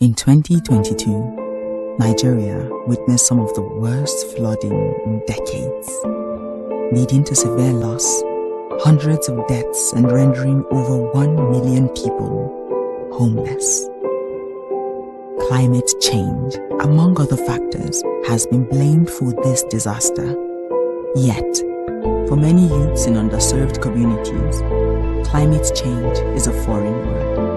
In 2022, Nigeria witnessed some of the worst flooding in decades, leading to severe loss, hundreds of deaths, and rendering over 1 million people homeless. Climate change, among other factors, has been blamed for this disaster. Yet, for many youths in underserved communities, climate change is a foreign word.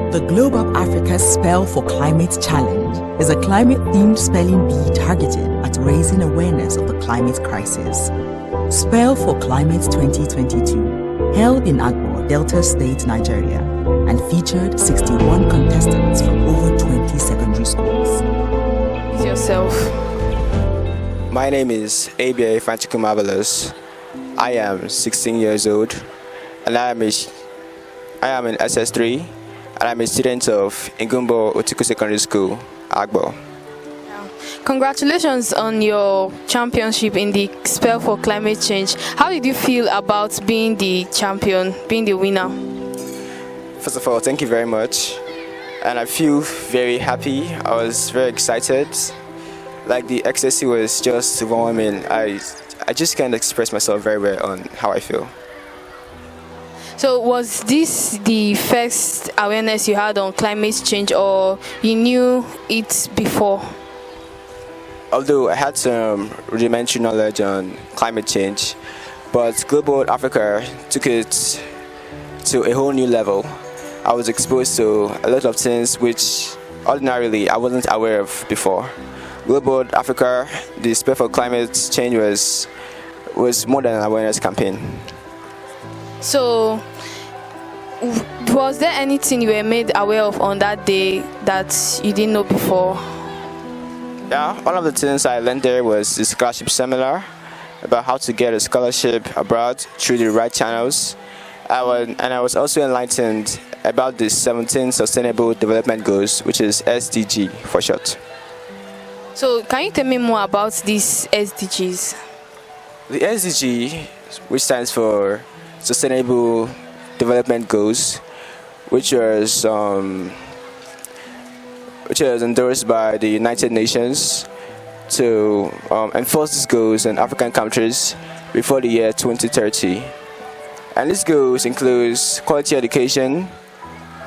The Globe of Africa's Spell for Climate Challenge is a climate-themed spelling bee targeted at raising awareness of the climate crisis. Spell for Climate 2022, held in Agbo, Delta State, Nigeria, and featured 61 contestants from over 20 secondary schools. Is yourself. My name is ABA Fantiku Marvelous. I am 16 years old, and I am in SS3, and I'm a student of Ingumbo Otiku Secondary School, Agbo. Congratulations on your championship in the Spell for Climate Change. How did you feel about being the champion, being the winner? First of all, thank you very much. And I feel very happy. I was very excited. Like, the ecstasy was just overwhelming. I just can't express myself very well on how I feel. So was this the first awareness you had on climate change, or you knew it before? Although I had some rudimentary knowledge on climate change, but Global Africa took it to a whole new level. I was exposed to a lot of things which ordinarily I wasn't aware of before. Global Africa, the Spell for Climate Change was more than an awareness campaign. So, was there anything you were made aware of on that day that you didn't know before? Yeah, one of the things I learned there was the scholarship seminar about how to get a scholarship abroad through the right channels. And I was also enlightened about the 17 Sustainable Development Goals, which is SDG for short. So, can you tell me more about these SDGs? The SDG, which stands for Sustainable Development Goals, which was endorsed by the United Nations to enforce these goals in African countries before the year 2030. And these goals include quality education,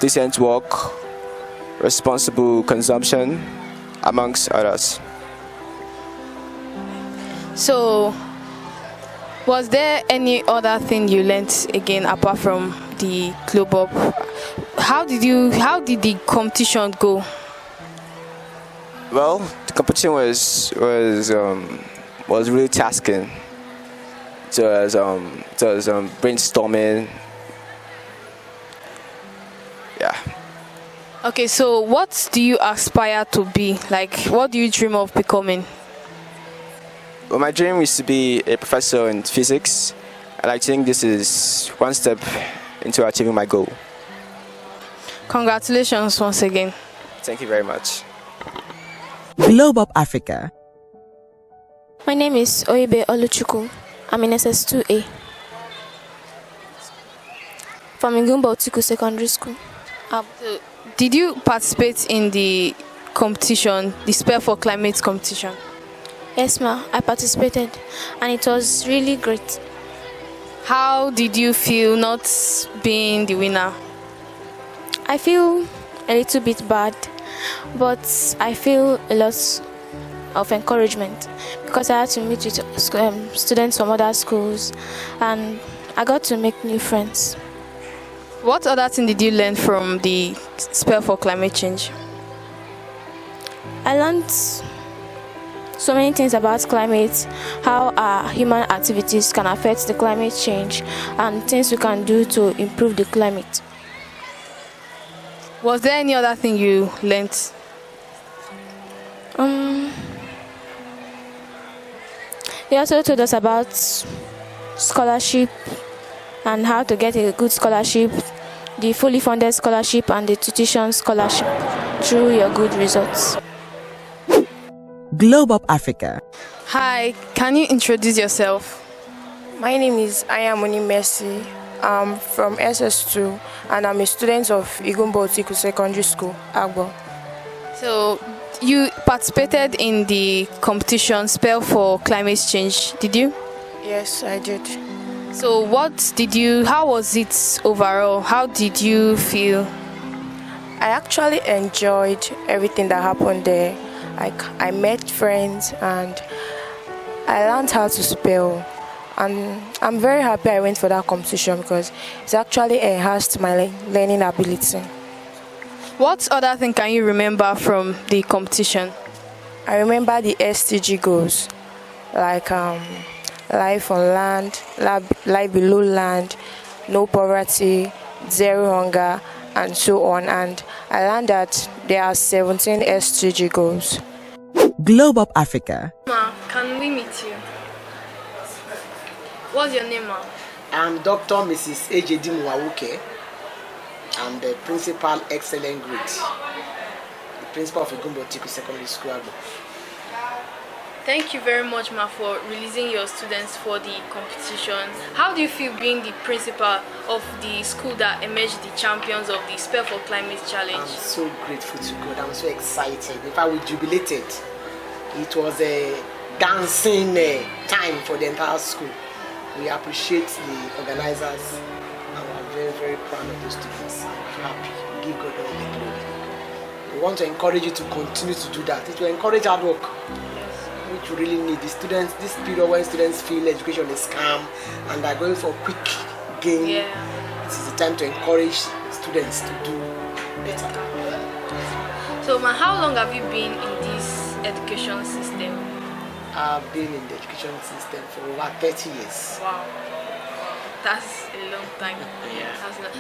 decent work, responsible consumption, amongst others. So, was there any other thing you learned again apart from the Globe Up? How did the competition go? Well, the competition was really tasking. It was brainstorming. Yeah. Okay, so what do you aspire to be? Like, what do you dream of becoming? Well, my dream is to be a professor in physics, and I think this is one step into achieving my goal. Congratulations once again. Thank you very much. Globe of Africa. My name is Oibe Oluchukwu. I'm in SS2A from Ingumbo Otiku Secondary School. Did you participate in the competition, the Spell for Climate competition? Yes, ma, I participated, and it was really great. How did you feel not being the winner? I feel a little bit bad, but I feel a lot of encouragement because I had to meet with students from other schools, and I got to make new friends. What other thing did you learn from the Spell for Climate Change? I learned so many things about climate, how our human activities can affect the climate change, and things we can do to improve the climate. Was there any other thing you learned? They also told us about scholarship and how to get a good scholarship, the fully funded scholarship and the tuition scholarship through your good results. Globe of Africa. Hi, can you introduce yourself? My name is Ayamoni Mercy. I'm from SS2 and I'm a student of Igumbo Otiku Secondary School, Agbo. So you participated in the competition Spell for Climate Change, did you? Yes, I did. So how was it overall? How did you feel? I actually enjoyed everything that happened there. I met friends and I learned how to spell. And I'm very happy I went for that competition because it's actually enhanced my learning ability. What other thing can you remember from the competition? I remember the SDG goals, like life on land, life below land, no poverty, zero hunger, and so on. And I learned that there are 17 SDG goals. Globe Up Africa. Ma, can we meet you? What's your name, ma? I'm Dr. Mrs. A.J.D. Mwawuke. I'm the principal excellent grade, the principal of Igumbo Tiku Secondary School. Thank you very much, ma, for releasing your students for the competition. How do you feel being the principal of the school that emerged the champions of the Spell for Climate Challenge? I'm so grateful to God. I'm so excited. In fact, we jubilated. It was a dancing time for the entire school. We appreciate the organizers and we're very, very proud of the students. I'm happy. We give God all the glory. We want to encourage you to continue to do that. It will encourage hard work, which we really need. The students, this period when students feel education is calm and they're going for quick gain, this is the time to encourage students to do better. So, ma, how long have you been in this education system? I've been in the education system for over 30 years. Wow, that's a long time.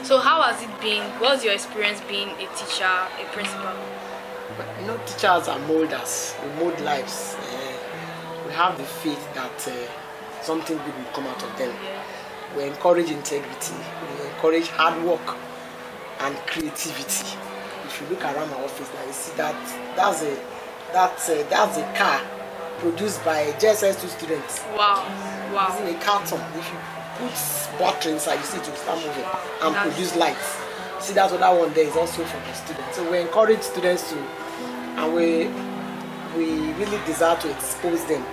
So how has it been? What's your experience being a teacher, a principal? But, you know, teachers are molders. We mold lives. We have the faith that something good will come out of them. We encourage integrity. We encourage hard work and creativity. If you look around my office now, you see that's a car produced by JSS2 students. Wow. Using a carton. If you put battery inside, you see it will start moving and produce lights. See, that's what that one there is also for the students. So we encourage students to, and we really desire to expose them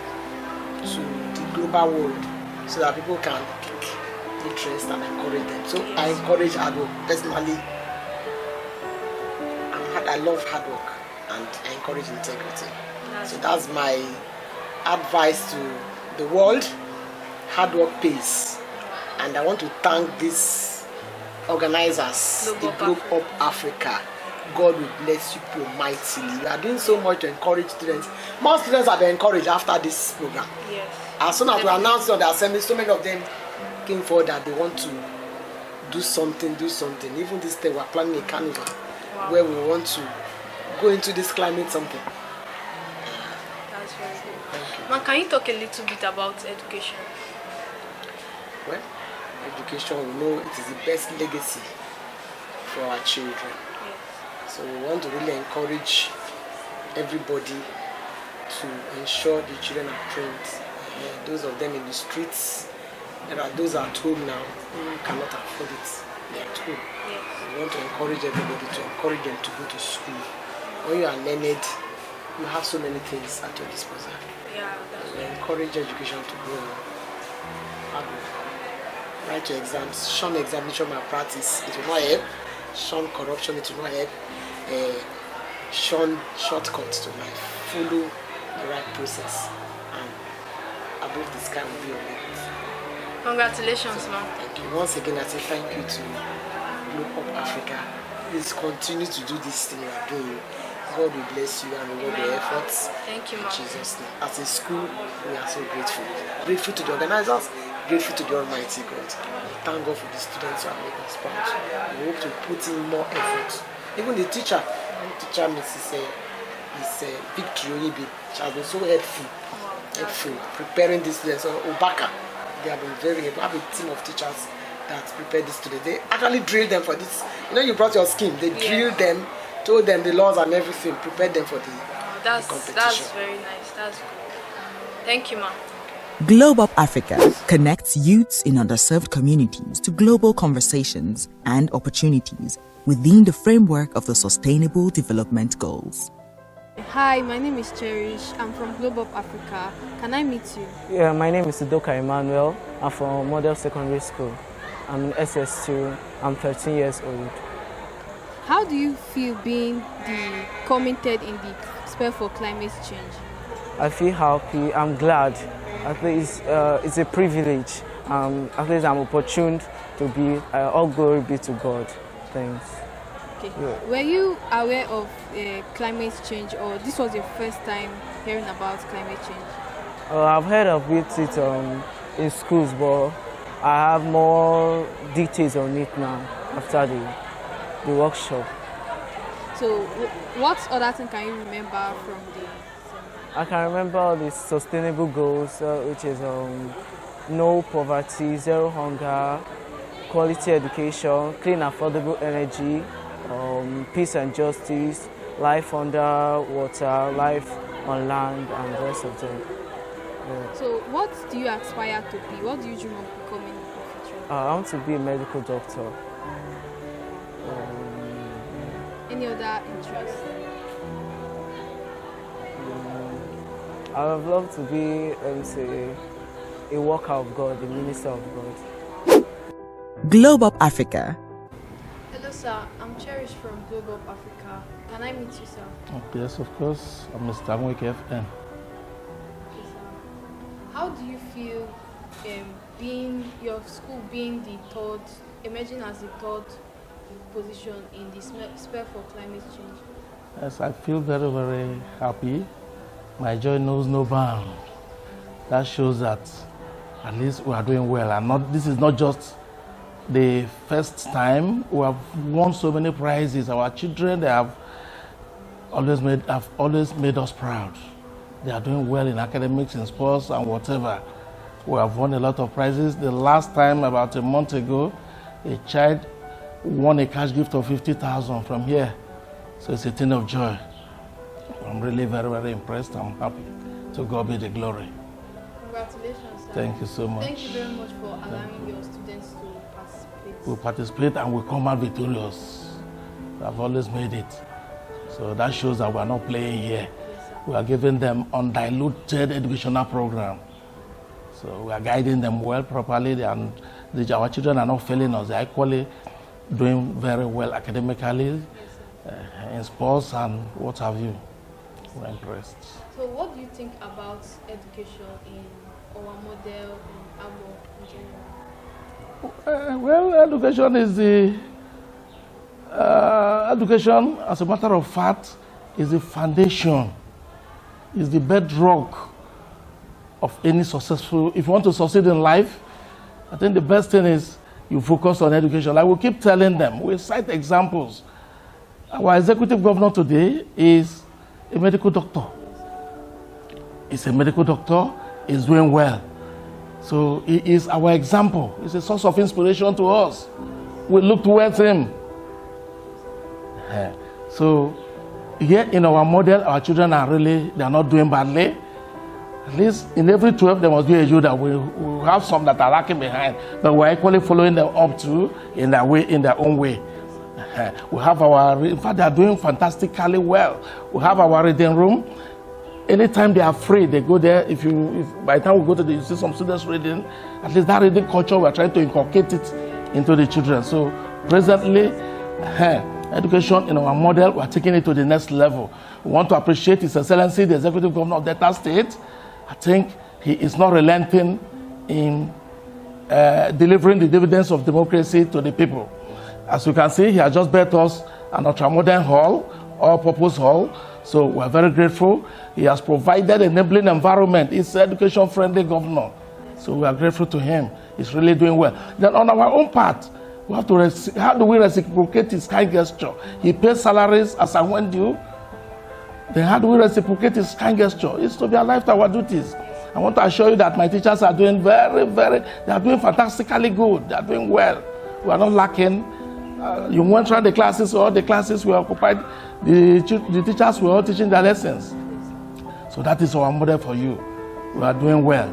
to the global world so that people can pick interest and encourage them. So I encourage hard work. Personally, I love hard work and I encourage integrity. So that's my advice to the world. Hard work pays. And I want to thank these organizers, the Globe Up Africa. God will bless you mightily. You are doing so much to encourage students. More students have been encouraged after this program. Yes. As soon as we announced on the assembly, so many of them came forward that they want to do something. Even this day, we are planning a carnival where we want to go into this climate something. That's very good. Ma, can you talk a little bit about education? Well, education, we know it is the best legacy for our children. Yes. So we want to really encourage everybody to ensure the children are trained. Those of them in the streets, there are those at home now who cannot afford it. They are at home. Yes. We want to encourage everybody to encourage them to go to school. When you are learned, you have so many things at your disposal. Yeah, that's We encourage education to grow. Hard work. Write your exams, shun examination malpractice, it will not help. Shun corruption, it will not help. Shun shortcuts to life. Follow the right process, and above the sky will be your limit. Congratulations, ma'am. Thank you. Once again, I say thank you to Globe Up Africa. Please continue to do this thing you are doing. God will bless you and reward your efforts. Thank you, In ma'am. Jesus' name. As a school, we are so grateful. Grateful to the organizers, grateful to the Almighty God. Thank God for the students who are making us proud. We hope to put in more effort. Even the teacher, Mrs. Victory Oyibi, she has been so helpful, preparing the students. So Obaka, they have been very helpful. I have a team of teachers that prepare the students. They actually drill them for this. You know, you brought your scheme. They drill them, told them the laws and everything, prepared them for the competition. That's very nice. That's good. Thank you, ma'am. Globe Up Africa connects youths in underserved communities to global conversations and opportunities within the framework of the Sustainable Development Goals. Hi, my name is Cherish. I'm from Global Africa. Can I meet you? Yeah, my name is Udoka Emmanuel. I'm from Model Secondary School. I'm in SS2. I'm 13 years old. How do you feel being commented in the spell for climate change? I feel happy. I'm glad. At least it's a privilege. At least I'm opportune to be. All glory be to God. Thanks. Okay. Yeah. Were you aware of climate change, or this was your first time hearing about climate change? I've heard of it in schools, but I have more details on it now after the workshop. So, what other thing can you remember from the? I can remember the sustainable goals, which is no poverty, zero hunger, quality education, clean affordable energy, peace and justice, life under water, life on land, and the rest of them. Yeah. So, what do you aspire to be? What do you dream of becoming in the future? I want to be a medical doctor. Any other interests? I would love to be, a worker of God, a minister of God. Globe Up Africa. Hello, sir. I'm Cherish from Global Africa. Can I meet you, sir? Yes, of course. I'm Mr. Mweke FM. Okay, sir. How do you feel being your school being emerging as the third position in the spell for climate change? Yes, I feel very, very happy. My joy knows no bound. That shows that at least we are doing well. And this is not just the first time we have won so many prizes. Our children, they have always made us proud. They are doing well in academics, in sports, and whatever. We have won a lot of prizes. The last time, about a month ago, a child won a cash gift of 50,000 from here. So it's a thing of joy. I'm really very, very impressed. I'm happy. To God be the glory. Congratulations, sir. Thank you so much. Thank you very much for allowing your students to participate. We participate and we come out victorious. I've always made it. So that shows that we're not playing here. We are giving them undiluted educational program. So we are guiding them well, properly, and our children are not failing us. They're equally doing very well academically, in sports and what have you. We're impressed. So what do you think about education in our model in Amo in general? Well, education is education, as a matter of fact, is the foundation, is the bedrock of any successful. If you want to succeed in life, I think the best thing is you focus on education. I will keep telling them. We cite examples. Our executive governor today is a medical doctor. He's a medical doctor. He's doing well. So he is our example. He's a source of inspiration to us. We look towards him. So here in our model, our children are not doing badly. At least in every 12, there must be a youth that we have some that are lacking behind, but we're equally following them up too in their own way. We have in fact, they are doing fantastically well. We have our reading room. Anytime they are free, they go there. If by the time we go to you see some students reading, at least that reading culture, we're trying to inculcate it into the children. So presently, education in our model, we're taking it to the next level. We want to appreciate His Excellency, the Executive Governor of Delta State. I think he is not relenting in delivering the dividends of democracy to the people. As you can see, he has just built us an ultra-modern hall, all-purpose hall. So we're very grateful. He has provided an enabling environment. He's an education-friendly governor. So we are grateful to him. He's really doing well. Then on our own part, we have to how do we reciprocate his kind gesture? He pays salaries as and when due. Then how do we reciprocate his kind gesture? It's to be alive to our duties. I want to assure you that my teachers are doing they are doing fantastically good. They are doing well. We are not lacking. You went through the classes, all the classes were occupied. The teachers were all teaching their lessons. So that is our model for you. We are doing well.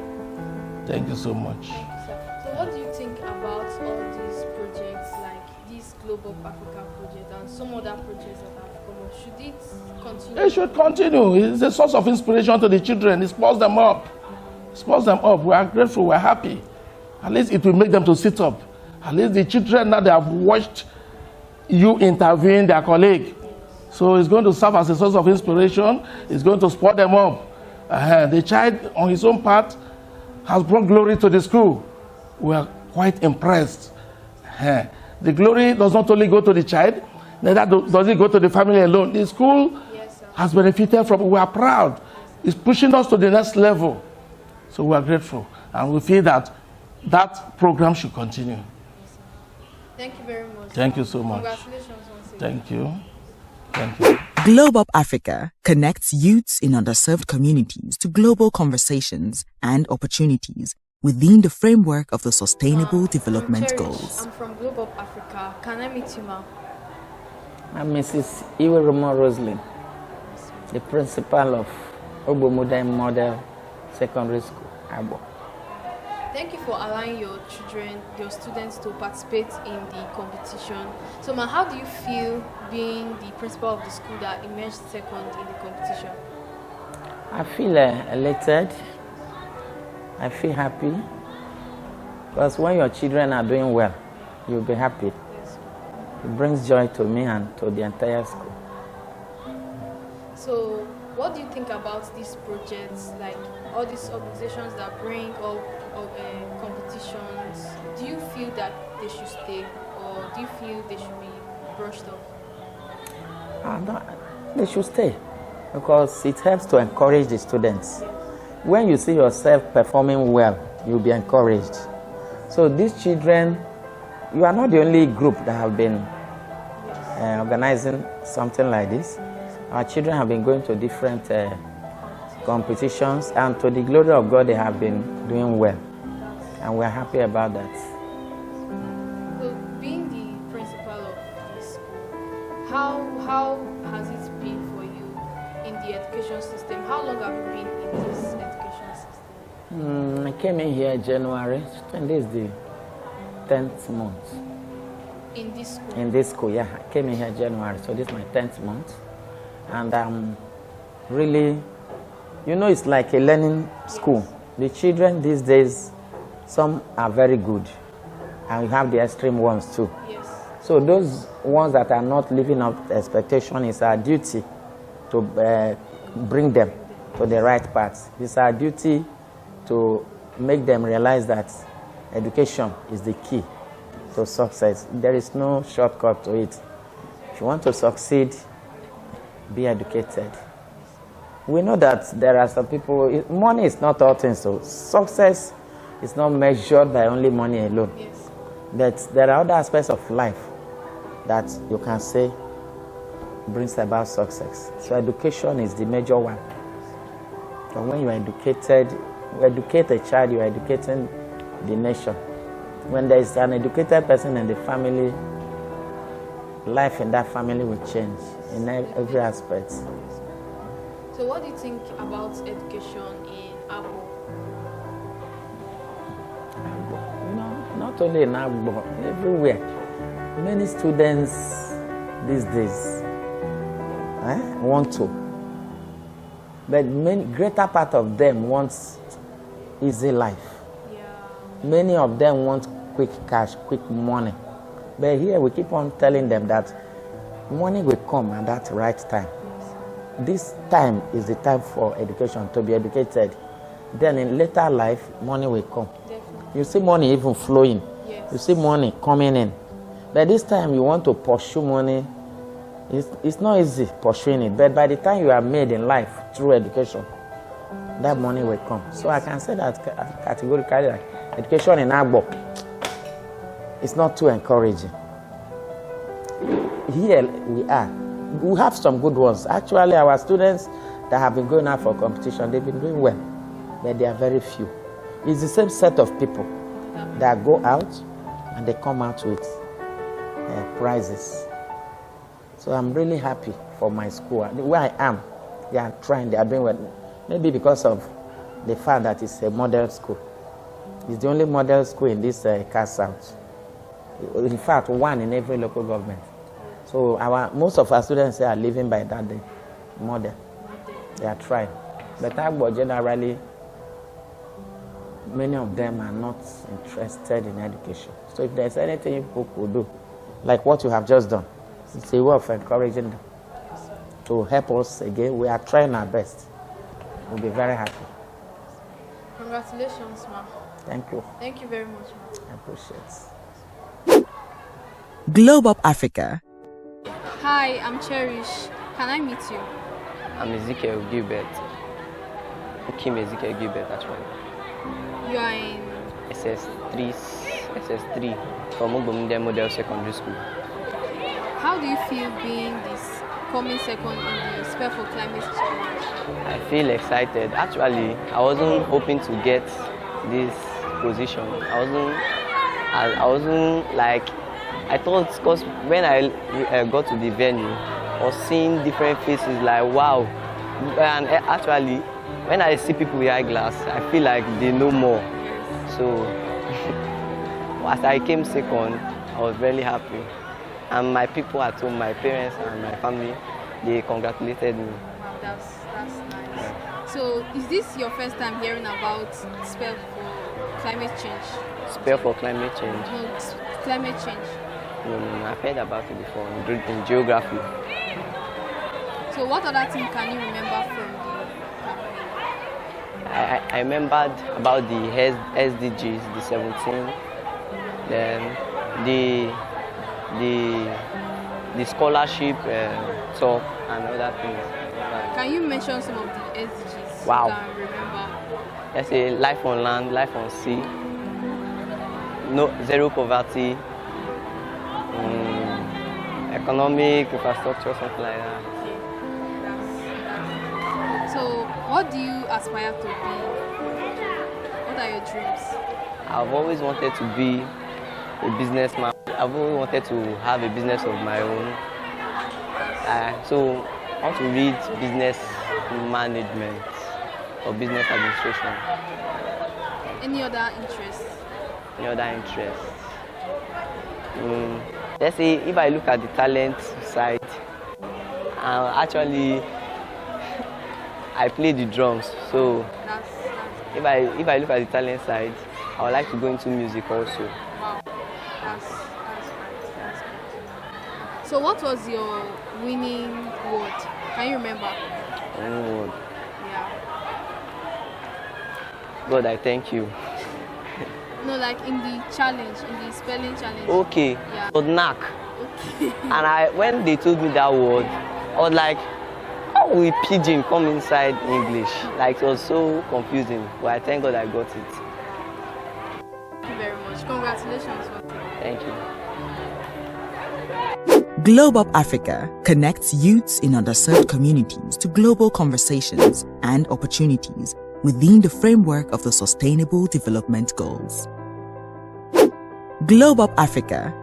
Thank you so much. So what do you think about all these projects, like this Global Africa project and some other projects that have come up? Should it continue. It should continue. It's a source of inspiration to the children. It spurs them up. Spurs them up. We are grateful. We are happy. At least it will make them to sit up. At least the children now they have watched you intervene their colleague. So it's going to serve as a source of inspiration. It's going to spur them up. The child on his own part has brought glory to the school. We are quite impressed. The glory does not only go to the child, neither does it go to the family alone. The school has benefited from it. We are proud. It's pushing us to the next level. So we are grateful. And we feel that that program should continue. Thank you very much. Thank you so much. Congratulations once again. Thank you. Thank you. Globe Up Africa connects youths in underserved communities to global conversations and opportunities within the framework of the Sustainable Development Cherish. Goals. I'm from Globe Up Africa. Can I meet you, ma'am? I'm Mrs. Iwerumo Roslyn, the principal of Obomuda Model Secondary School, Abo. Thank you for allowing your children, your students to participate in the competition. So, ma'am, how do you feel being the principal of the school that emerged second in the competition? I feel elated. I feel happy. Because when your children are doing well, you'll be happy. Yes. It brings joy to me and to the entire school. So, what do you think about these projects, like all these organizations that bring up competitions? Do you feel that they should stay, or do you feel they should be brushed off? No, they should stay because it helps to encourage the students. When you see yourself performing well, you'll be encouraged. So these children, you are not the only group that have been organizing something like this. Our children have been going to different competitions, and to the glory of God, they have been doing well. And we're happy about that. So, being the principal of this school, how has it been for you in the education system? How long have you been in this education system? I came in here January, and this is the 10th month. In this school? In this school, yeah. I came in here January, so this is my 10th month. And I'm really, it's like a learning school. The children these days, some are very good, and we have the extreme ones too. Yes. So those ones that are not living up to expectation, it's our duty to bring them to the right path. It's our duty to make them realize that education is the key to success. There is no shortcut to it. If you want to succeed, be educated. We know that there are some people, money is not all things, so success is not measured by only money alone. Yes. But there are other aspects of life that you can say brings about success. So education is the major one. And when you are educated, you educate a child, you are educating the nation. When there is an educated person in the family, life in that family will change in every aspect. So what do you think about education in Abo? Not only in Abo, everywhere. Many students these days want to, but greater part of them wants easy life. Yeah. Many of them want quick cash, quick money. But here we keep on telling them that money will come at that right time. This time is the time for education, to be educated. Then in later life, money will come. Definitely. You see money even flowing. Yes. You see money coming in. But this time you want to pursue money, it's not easy pursuing it. But by the time you are made in life through education, that money will come. So I can say that categorically, like, education in Agbo, it's not too encouraging. Here we have some good ones. Actually, our students that have been going out for competition, they've been doing well, but they are very few. It's the same set of people that go out and they come out with prizes. So I'm really happy for my school. Where I am, they are trying, they are doing well. Maybe because of the fact that it's a model school. It's the only model school in this CAS South. In fact, one in every local government. So most of our students are living by that day. model. They are trying. But Agbo generally, many of them are not interested in education. So if there's anything you people could do, like what you have just done, it's a way of encouraging them to help us again. We are trying our best. We'll be very happy. Congratulations, ma'am. Thank you. Thank you very much, ma'am. I appreciate it. Globe Up Africa. Hi, I'm Cherish. Can I meet you? I'm Ezekiel Gilbert. Kim Ezekiel Gilbert, actually. You are in SS3 from Ogbominde Model Secondary School. How do you feel being this coming second in the Spare for Climate Challenge? I feel excited. Actually, I wasn't hoping to get this position. I wasn't like, I thought, because when I got to the venue, I was seeing different faces like, wow. And actually, when I see people with eyeglass, I feel like they know more. So, as I came second, I was really happy. And my people at home, my parents and my family, they congratulated me. Wow, that's nice. So, is this your first time hearing about Spare for Climate Change? Spare for Climate Change? No, climate change. No, I've heard about it before in geography. So, what other thing can you remember from the campaign? I remembered about the SDGs, the 17, then the scholarship talk and other things. Can you mention some of the SDGs Wow. you can remember? Let's say life on land, life on sea, no zero poverty, economic infrastructure, something like that. Okay. So, what do you aspire to be? What are your dreams? I've always wanted to be a businessman. I've always wanted to have a business of my own. So I want to read business management or business administration. Any other interests? Any other interests? Let's say if I look at the talent side, actually I play the drums. So if I look at the talent side, I would like to go into music also. Wow, that's good. So what was your winning word? Can you remember? Oh, Yeah. God, I thank you. No, like in the challenge, in the spelling challenge. Okay, Yeah. but knack. Okay. And when they told me that word, I was like, how will pidgin come inside English? Like, it was so confusing, but I thank God I got it. Thank you very much. Congratulations. Thank you. Globe Up Africa connects youths in underserved communities to global conversations and opportunities within the framework of the Sustainable Development Goals. Globe Up Africa